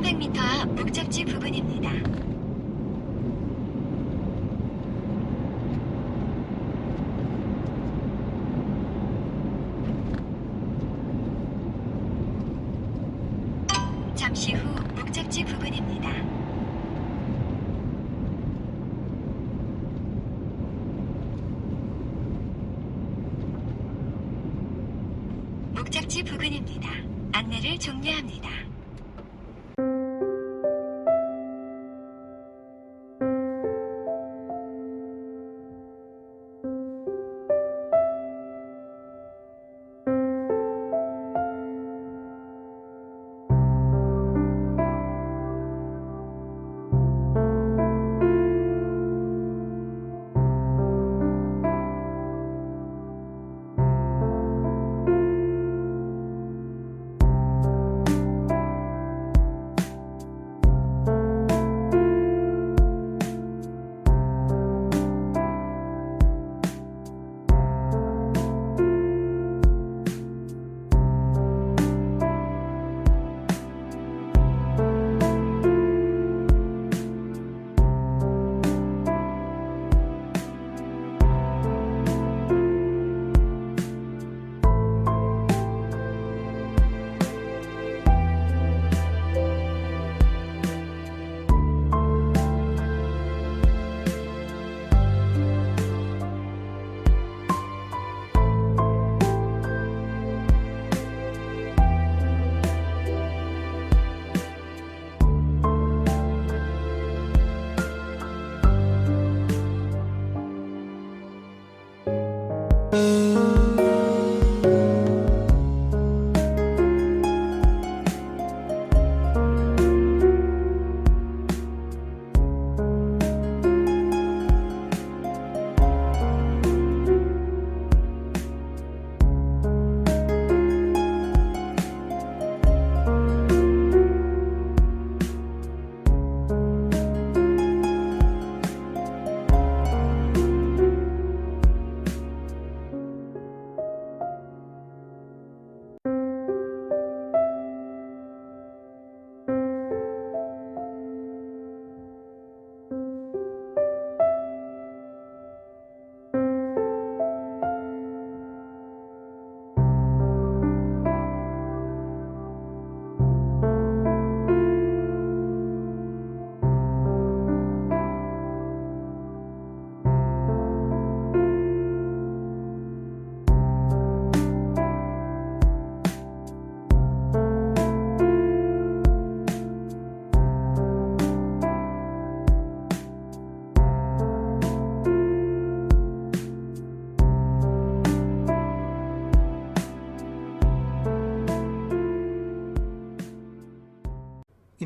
300m 앞 목적지 부근입니다. 잠시 후 목적지 부근입니다. 목적지 부근입니다. 안내를 종료합니다.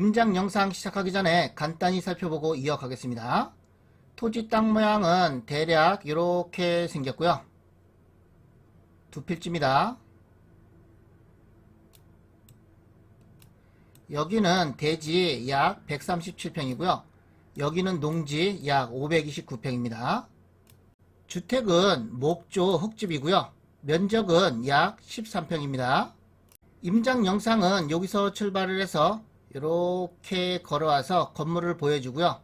임장 영상 시작하기 전에 간단히 살펴보고 이어가겠습니다. 토지 땅 모양은 대략 이렇게 생겼고요. 두 필지입니다. 여기는 대지 약 137평이고요. 여기는 농지 약 529평입니다. 주택은 목조 흙집이고요. 면적은 약 13평입니다. 임장 영상은 여기서 출발을 해서 이렇게 걸어와서 건물을 보여주고요.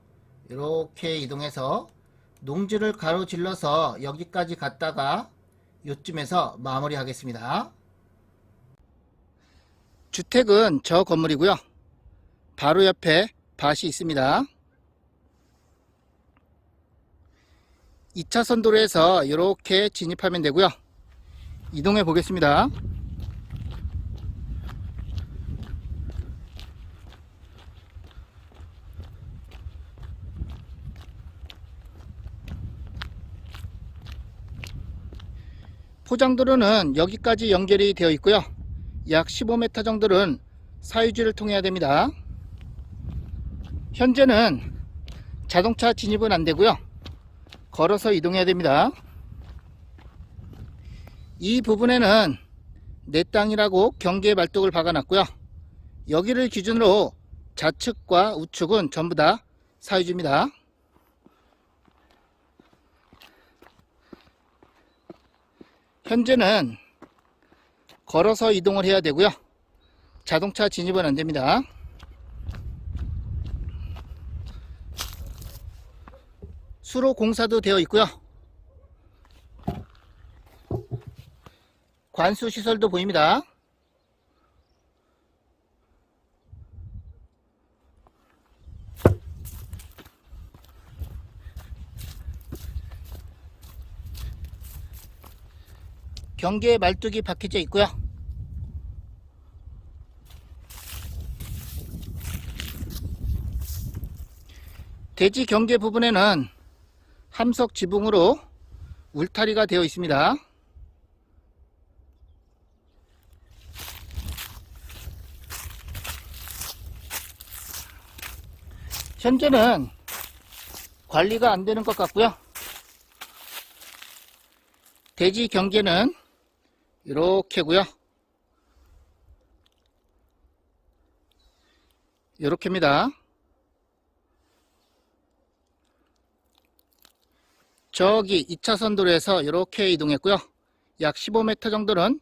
이렇게 이동해서 농지를 가로질러서 여기까지 갔다가 요쯤에서 마무리 하겠습니다. 주택은 저 건물이고요. 바로 옆에 밭이 있습니다. 2차선 도로에서 이렇게 진입하면 되고요. 이동해 보겠습니다. 포장도로는 여기까지 연결이 되어 있고요. 약 15m 정도는 사유지를 통해야 됩니다. 현재는 자동차 진입은 안 되고요. 걸어서 이동해야 됩니다. 이 부분에는 내 땅이라고 경계 말뚝을 박아놨고요. 여기를 기준으로 좌측과 우측은 전부 다 사유지입니다. 현재는 걸어서 이동을 해야 되고요. 자동차 진입은 안 됩니다. 수로 공사도 되어 있고요. 관수 시설도 보입니다. 경계 말뚝이 박혀져 있고요. 대지 경계 부분에는 함석 지붕으로 울타리가 되어 있습니다. 현재는 관리가 안 되는 것 같고요. 대지 경계는 이렇게고요. 이렇게입니다. 저기 2차선 도로에서 이렇게 이동했고요. 약 15m 정도는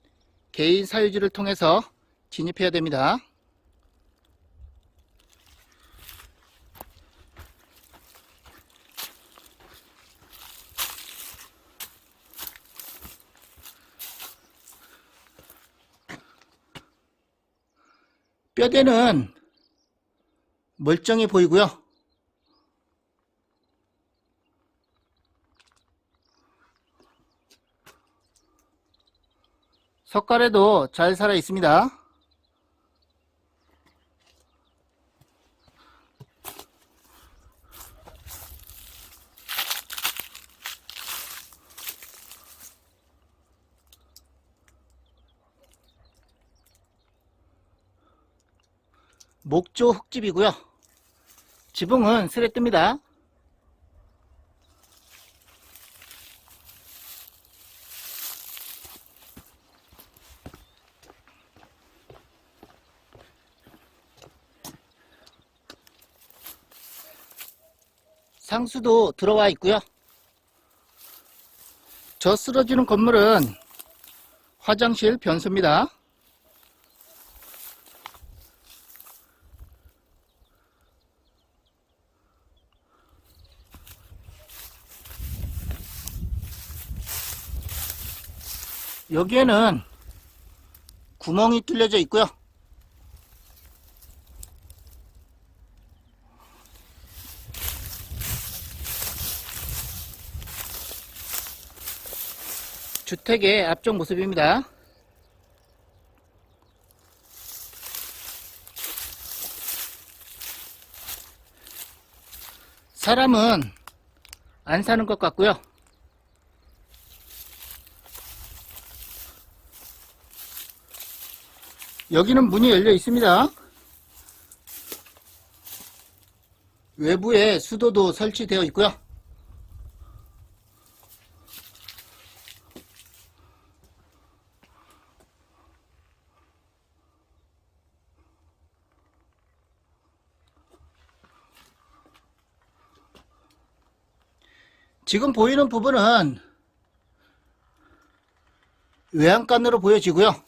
개인 사유지를 통해서 진입해야 됩니다. 뼈대는 멀쩡해 보이고요. 석가래도 잘 살아 있습니다. 목조 흙집이고요. 지붕은 스레 뜹니다. 상수도 들어와 있고요. 저 쓰러지는 건물은 화장실 변소입니다. 여기에는 구멍이 뚫려져 있고요. 주택의 앞쪽 모습입니다. 사람은 안 사는 것 같고요. 여기는 문이 열려 있습니다. 외부에 수도도 설치되어 있고요. 지금 보이는 부분은 외양간으로 보여지고요.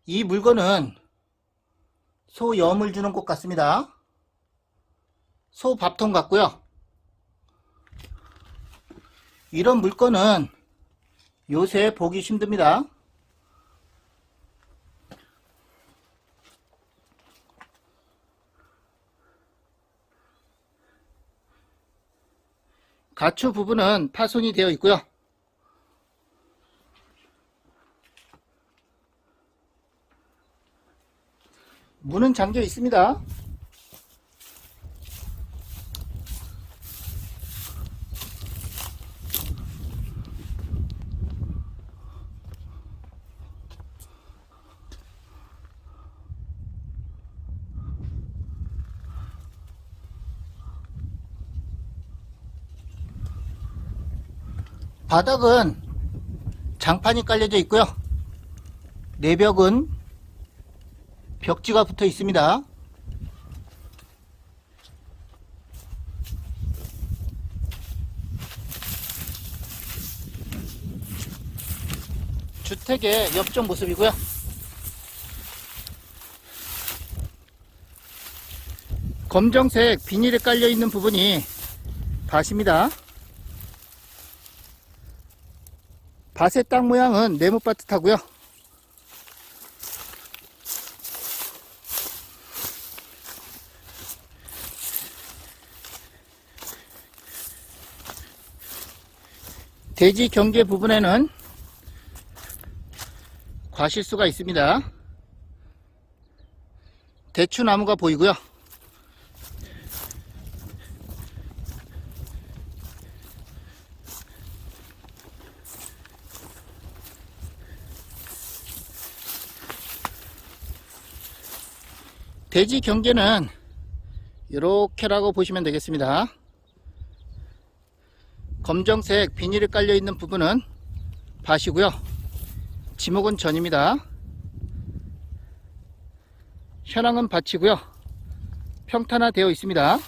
이 물건은 소 염을 주는 곳 같습니다. 소 밥통 같고요. 이런 물건은 요새 보기 힘듭니다. 가추 부분은 파손이 되어 있고요. 문은 잠겨 있습니다. 바닥은 장판이 깔려져 있고요. 내벽은 벽지가 붙어 있습니다. 주택의 옆쪽 모습이고요. 검정색 비닐에 깔려 있는 부분이 밭입니다. 밭의 땅 모양은 네모바듯하고요. 대지 경계 부분에는 과실수가 있습니다. 대추나무가 보이고요. 대지 경계는 이렇게라고 보시면 되겠습니다. 검정색 비닐이 깔려 있는 부분은 밭이고요. 지목은 전입니다. 현황은 밭이고요. 평탄화되어 있습니다.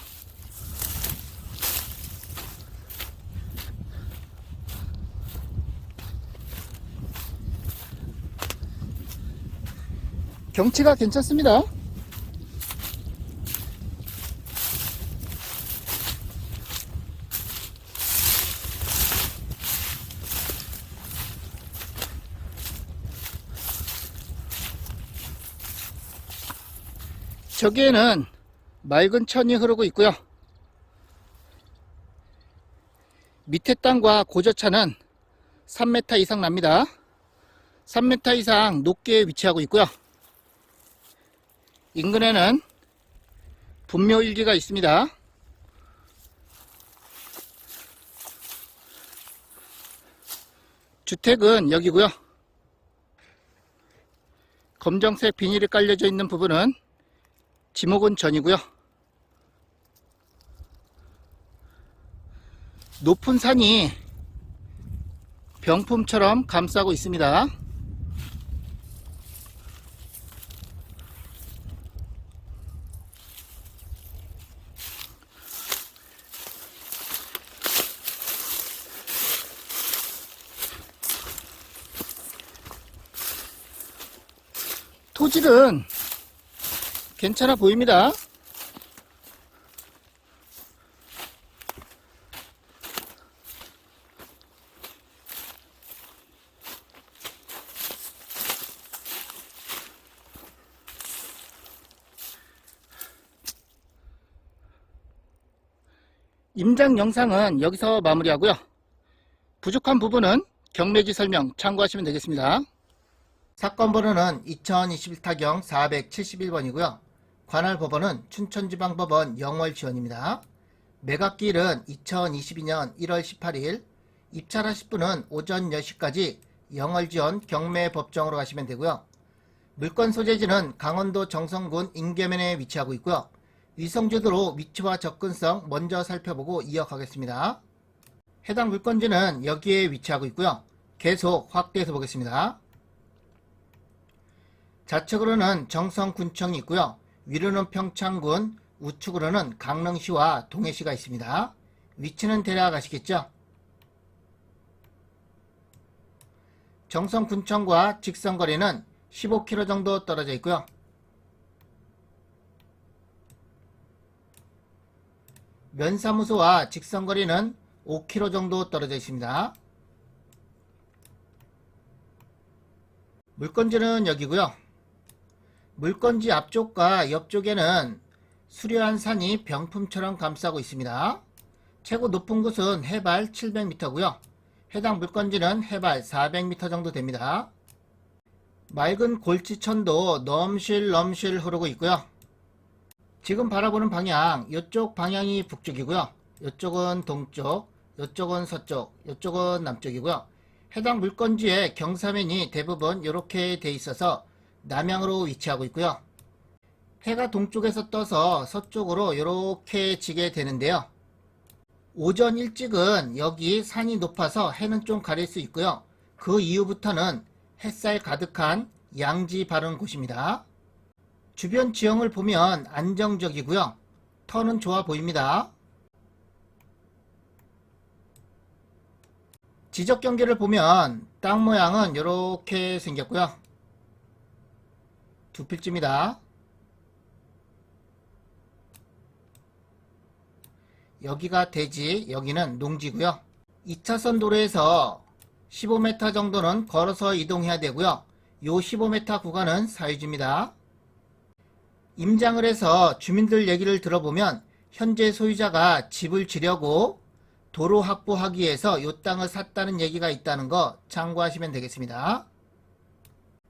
경치가 괜찮습니다. 저기에는 맑은 천이 흐르고 있고요. 밑에 땅과 고저차는 3m 이상 납니다. 3m 이상 높게 위치하고 있고요. 인근에는 분묘일기가 있습니다. 주택은 여기고요. 검정색 비닐이 깔려져 있는 부분은 지목은 전이고요. 높은 산이 병풍처럼 감싸고 있습니다. 토질은 괜찮아 보입니다. 임장 영상은 여기서 마무리하고요. 부족한 부분은 경매지 설명 참고하시면 되겠습니다. 사건 번호는 2021타경 471번이고요. 관할 법원은 춘천지방법원 영월지원입니다. 매각기일은 2022년 1월 18일, 입찰하실 분은 오전 10시까지 영월지원 경매법정으로 가시면 되고요. 물건 소재지는 강원도 정선군 인계면에 위치하고 있고요. 위성주도로 위치와 접근성 먼저 살펴보고 이어가겠습니다. 해당 물건지는 여기에 위치하고 있고요. 계속 확대해서 보겠습니다. 좌측으로는 정선군청이 있고요. 위로는 평창군, 우측으로는 강릉시와 동해시가 있습니다. 위치는 대략 아시겠죠? 정선군청과 직선거리는 15km 정도 떨어져 있고요. 면사무소와 직선거리는 5km 정도 떨어져 있습니다. 물건지는 여기고요. 물건지 앞쪽과 옆쪽에는 수려한 산이 병풍처럼 감싸고 있습니다. 최고 높은 곳은 해발 700m고요. 해당 물건지는 해발 400m 정도 됩니다. 맑은 골치천도 넘실넘실 흐르고 있고요. 지금 바라보는 방향, 이쪽 방향이 북쪽이고요. 이쪽은 동쪽, 이쪽은 서쪽, 이쪽은 남쪽이고요. 해당 물건지의 경사면이 대부분 이렇게 돼 있어서 남향으로 위치하고 있고요. 해가 동쪽에서 떠서 서쪽으로 이렇게 지게 되는데요. 오전 일찍은 여기 산이 높아서 해는 좀 가릴 수 있고요. 그 이후부터는 햇살 가득한 양지 바른 곳입니다. 주변 지형을 보면 안정적이고요. 터는 좋아 보입니다. 지적 경계를 보면 땅 모양은 이렇게 생겼고요. 두 필지입니다. 여기가 대지, 여기는 농지고요. 2차선 도로에서 15m 정도는 걸어서 이동해야 되고요. 요 15m 구간은 사유지입니다. 임장을 해서 주민들 얘기를 들어보면 현재 소유자가 집을 지려고 도로 확보하기 위해서 이 땅을 샀다는 얘기가 있다는 거 참고하시면 되겠습니다.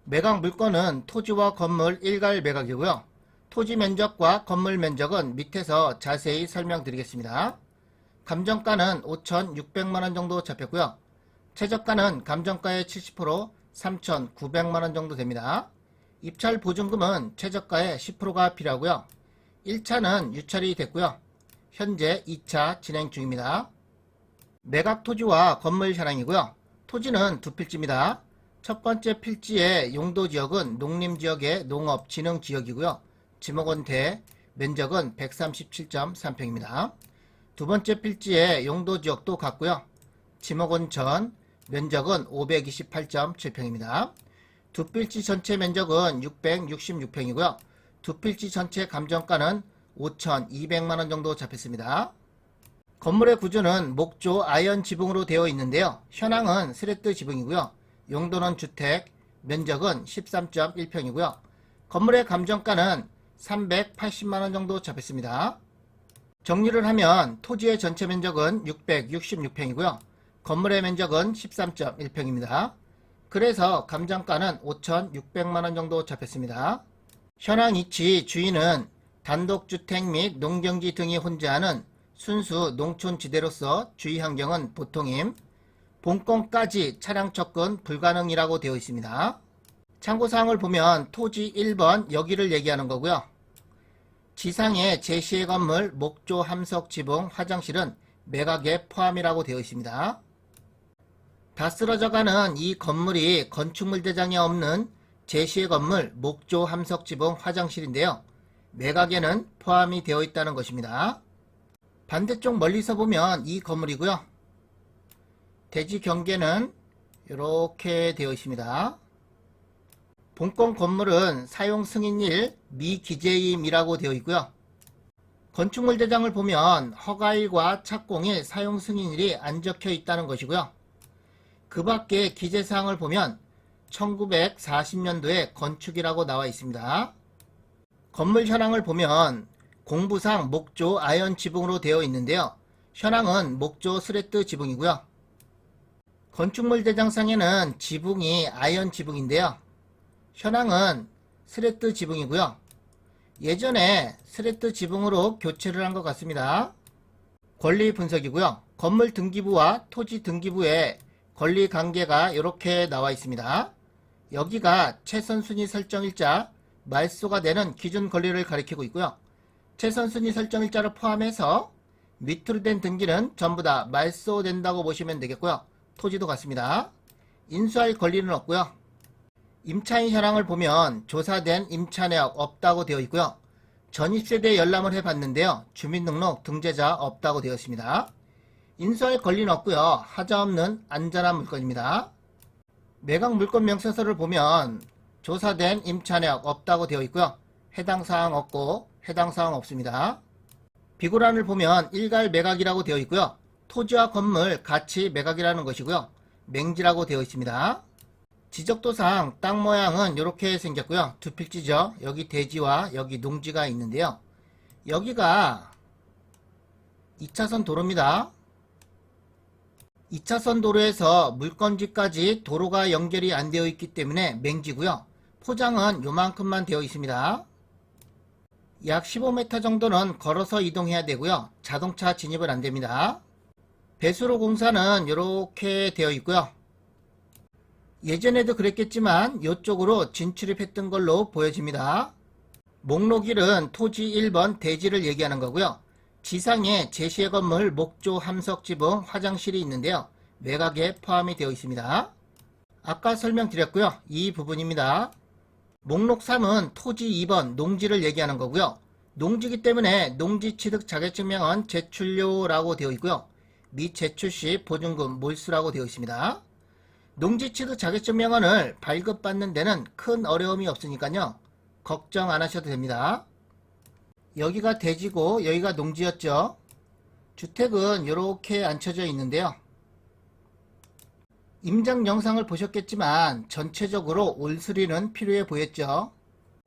매각 물건은 토지와 건물 일괄 매각이고요. 토지 면적과 건물 면적은 밑에서 자세히 설명드리겠습니다. 감정가는 5,600만원 정도 잡혔고요. 최저가는 감정가의 70% 3,900만원 정도 됩니다. 입찰 보증금은 최저가의 10%가 필요하고요. 1차는 유찰이 됐고요. 현재 2차 진행 중입니다. 매각 토지와 건물 현황이고요. 토지는 두 필지입니다. 첫 번째 필지의 용도지역은 농림지역의 농업진흥지역이고요. 지목원대 면적은 137.3평입니다. 두 번째 필지의 용도지역도 같고요. 지목원 전 면적은 528.7평입니다. 두 필지 전체 면적은 666평이고요. 두 필지 전체 감정가는 5,200만원 정도 잡혔습니다. 건물의 구조는 목조 아연 지붕으로 되어 있는데요. 현황은 스레트 지붕이고요. 용도는 주택, 면적은 13.1평이고요. 건물의 감정가는 380만원 정도 잡혔습니다. 정리를 하면 토지의 전체 면적은 666평이고요. 건물의 면적은 13.1평입니다. 그래서 감정가는 5,600만원 정도 잡혔습니다. 현황 위치 주인은 단독주택 및 농경지 등이 혼재하는 순수 농촌지대로서 주위 환경은 보통임, 본건까지 차량 접근 불가능이라고 되어 있습니다. 참고사항을 보면 토지 1번 여기를 얘기하는 거고요. 지상의 제시의 건물 목조 함석 지붕 화장실은 매각에 포함이라고 되어 있습니다. 다 쓰러져가는 이 건물이 건축물 대장이 없는 제시의 건물 목조 함석 지붕 화장실인데요. 매각에는 포함이 되어 있다는 것입니다. 반대쪽 멀리서 보면 이 건물이고요. 대지 경계는 이렇게 되어 있습니다. 본건 건물은 사용 승인일 미기재임이라고 되어 있고요. 건축물 대장을 보면 허가일과 착공일 사용 승인일이 안 적혀 있다는 것이고요. 그 밖에 기재사항을 보면 1940년도에 건축이라고 나와 있습니다. 건물 현황을 보면 공부상 목조 아연 지붕으로 되어 있는데요. 현황은 목조 스레트 지붕이고요. 건축물 대장상에는 지붕이 아연 지붕인데요. 현황은 스레트 지붕이고요. 예전에 스레트 지붕으로 교체를 한 것 같습니다. 권리 분석이고요. 건물 등기부와 토지 등기부에 권리 관계가 이렇게 나와 있습니다. 여기가 최선순위 설정일자 말소가 되는 기준 권리를 가리키고 있고요. 최선순위 설정일자를 포함해서 밑으로 된 등기는 전부 다 말소된다고 보시면 되겠고요. 토지도 같습니다. 인수할 권리는 없고요. 임차인 현황을 보면 조사된 임차 내역 없다고 되어 있고요. 전입세대 열람을 해봤는데요. 주민등록 등재자 없다고 되어 있습니다. 인수할 권리는 없고요. 하자 없는 안전한 물건입니다. 매각 물건 명세서를 보면 조사된 임차 내역 없다고 되어 있고요. 해당 사항 없고 해당 사항 없습니다. 비고란을 보면 일괄 매각이라고 되어 있고요. 토지와 건물 같이 매각이라는 것이고요. 맹지라고 되어 있습니다. 지적도상 땅 모양은 이렇게 생겼고요. 두 필지죠. 여기 대지와 여기 농지가 있는데요. 여기가 2차선 도로입니다. 2차선 도로에서 물건지까지 도로가 연결이 안 되어 있기 때문에 맹지고요. 포장은 요만큼만 되어 있습니다. 약 15m 정도는 걸어서 이동해야 되고요. 자동차 진입은 안 됩니다. 배수로 공사는 이렇게 되어 있고요. 예전에도 그랬겠지만 이쪽으로 진출입했던 걸로 보여집니다. 목록일은 토지 1번 대지를 얘기하는 거고요. 지상에 제시의 건물 목조 함석 지붕 화장실이 있는데요. 매각에 포함이 되어 있습니다. 아까 설명드렸고요. 이 부분입니다. 목록 3은 토지 2번 농지를 얘기하는 거고요. 농지기 때문에 농지 취득 자격증명은 제출료라고 되어 있고요. 미제출 시 보증금 몰수라고 되어 있습니다. 농지 취득 자격증명원을 발급받는 데는 큰 어려움이 없으니까요. 걱정 안 하셔도 됩니다. 여기가 대지고 여기가 농지였죠. 주택은 이렇게 앉혀져 있는데요. 임장 영상을 보셨겠지만 전체적으로 올수리는 필요해 보였죠.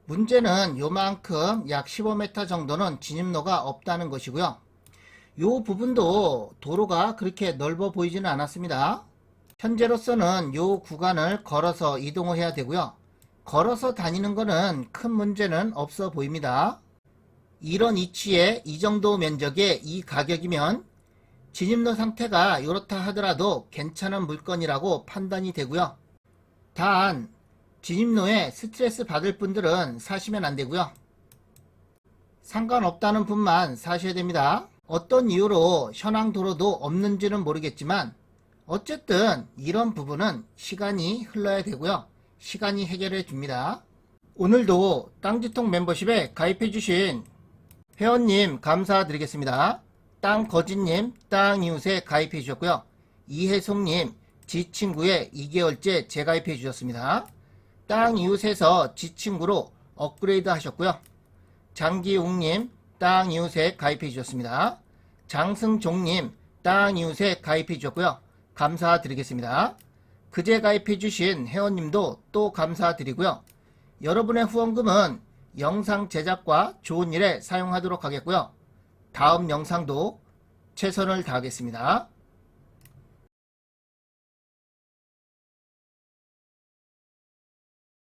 문제는 요만큼 약 15m 정도는 진입로가 없다는 것이고요. 요 부분도 도로가 그렇게 넓어 보이지는 않았습니다. 현재로서는 요 구간을 걸어서 이동을 해야 되고요. 걸어서 다니는 거는 큰 문제는 없어 보입니다. 이런 위치에 이 정도 면적에 이 가격이면 진입로 상태가 이렇다 하더라도 괜찮은 물건이라고 판단이 되고요. 단 진입로에 스트레스 받을 분들은 사시면 안 되고요. 상관없다는 분만 사셔야 됩니다. 어떤 이유로 현황 도로도 없는지는 모르겠지만 어쨌든 이런 부분은 시간이 흘러야 되고요. 시간이 해결해 줍니다. 오늘도 땅지통 멤버십에 가입해 주신 회원님 감사드리겠습니다. 땅거진님 땅이웃에 가입해 주셨고요. 이혜송님 지친구에 2개월째 재가입해 주셨습니다. 땅이웃에서 지친구로 업그레이드 하셨고요. 장기웅님 땅이웃에 가입해 주셨습니다. 장승종님 땅이웃에 가입해 주셨고요. 감사드리겠습니다. 그제 가입해 주신 회원님도 또 감사드리고요. 여러분의 후원금은 영상 제작과 좋은 일에 사용하도록 하겠고요. 다음 영상도 최선을 다하겠습니다.